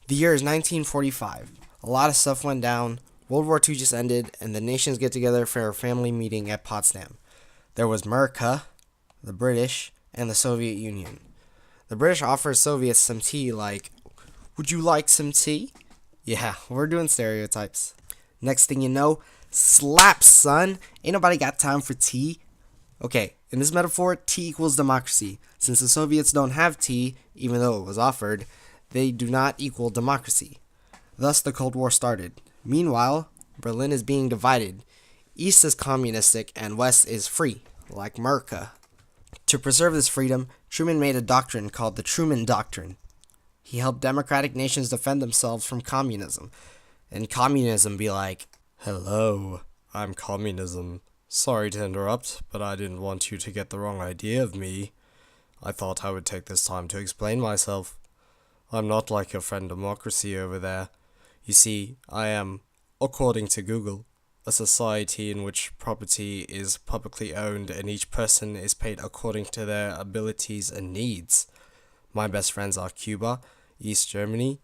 The year is 1945. A lot of stuff went down. World War II just ended, and the nations get together for a family meeting at Potsdam. There was America, the British, and the Soviet Union. The British offered Soviets some tea, like, would you like some tea? Yeah, we're doing stereotypes. Next thing you know, slap, son. Ain't nobody got time for tea. Okay, in this metaphor, tea equals democracy. Since the Soviets don't have tea, even though it was offered, they do not equal democracy. Thus, the Cold War started. Meanwhile, Berlin is being divided. East is communistic and West is free, like America. To preserve this freedom, Truman made a doctrine called the Truman Doctrine. He helped democratic nations defend themselves from communism. And communism be like, hello, I'm communism. Sorry to interrupt, but I didn't want you to get the wrong idea of me. I thought I would take this time to explain myself. I'm not like your friend Democracy over there. You see, I am, according to Google, a society in which property is publicly owned and each person is paid according to their abilities and needs. My best friends are Cuba, East Germany,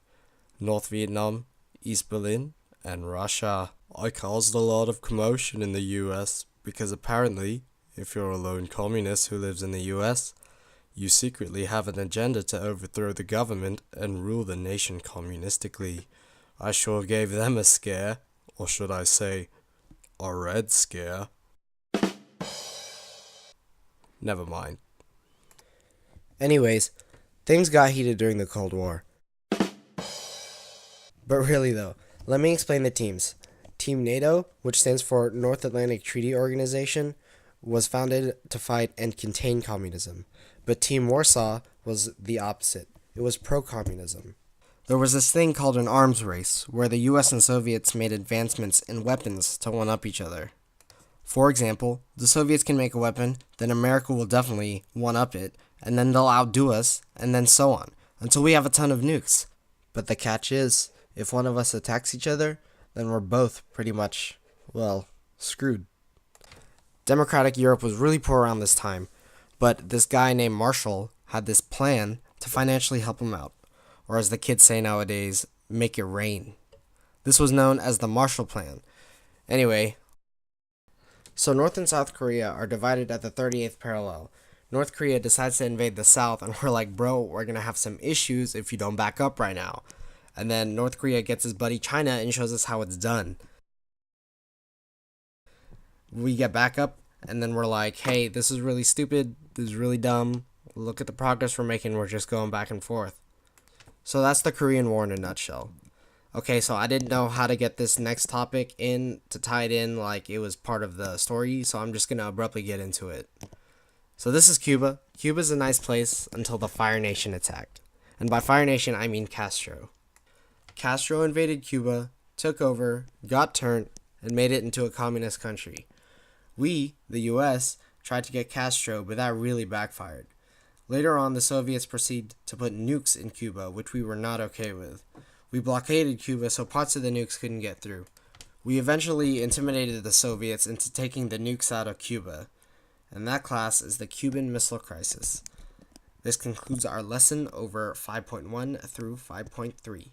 North Vietnam, East Berlin, and Russia. I caused a lot of commotion in the US because apparently, if you're a lone communist who lives in the US, you secretly have an agenda to overthrow the government and rule the nation communistically. I sure gave them a scare, or should I say, a red scare. Never mind. Anyways, things got heated during the Cold War. But really though, let me explain the teams. Team NATO, which stands for North Atlantic Treaty Organization, was founded to fight and contain communism. But Team Warsaw was the opposite. It was pro-communism. There was this thing called an arms race, where the US and Soviets made advancements in weapons to one-up each other. For example, the Soviets can make a weapon, then America will definitely one-up it, and then they'll outdo us, and then so on, until we have a ton of nukes. But the catch is, if one of us attacks each other, then we're both pretty much, well, screwed. Democratic Europe was really poor around this time, but this guy named Marshall had this plan to financially help him out, or as the kids say nowadays, make it rain. This was known as the Marshall Plan. Anyway, so North and South Korea are divided at the 38th parallel. North Korea decides to invade the South, and we're like, bro, we're gonna have some issues if you don't back up right now. And then North Korea gets his buddy China and shows us how it's done. We get back up, and then we're like, hey, this is really stupid, this is really dumb, look at the progress we're making, we're just going back and forth. So that's the Korean War in a nutshell. Okay, so I didn't know how to get this next topic in to tie it in like it was part of the story, so I'm just going to abruptly get into it. So this is Cuba. Cuba's a nice place until the Fire Nation attacked. And by Fire Nation, I mean Castro. Castro invaded Cuba, took over, got turned, and made it into a communist country. We, the US, tried to get Castro, but that really backfired. Later on, the Soviets proceeded to put nukes in Cuba, which we were not okay with. We blockaded Cuba so parts of the nukes couldn't get through. We eventually intimidated the Soviets into taking the nukes out of Cuba, and that class is the Cuban Missile Crisis. This concludes our lesson over 5.1 through 5.3.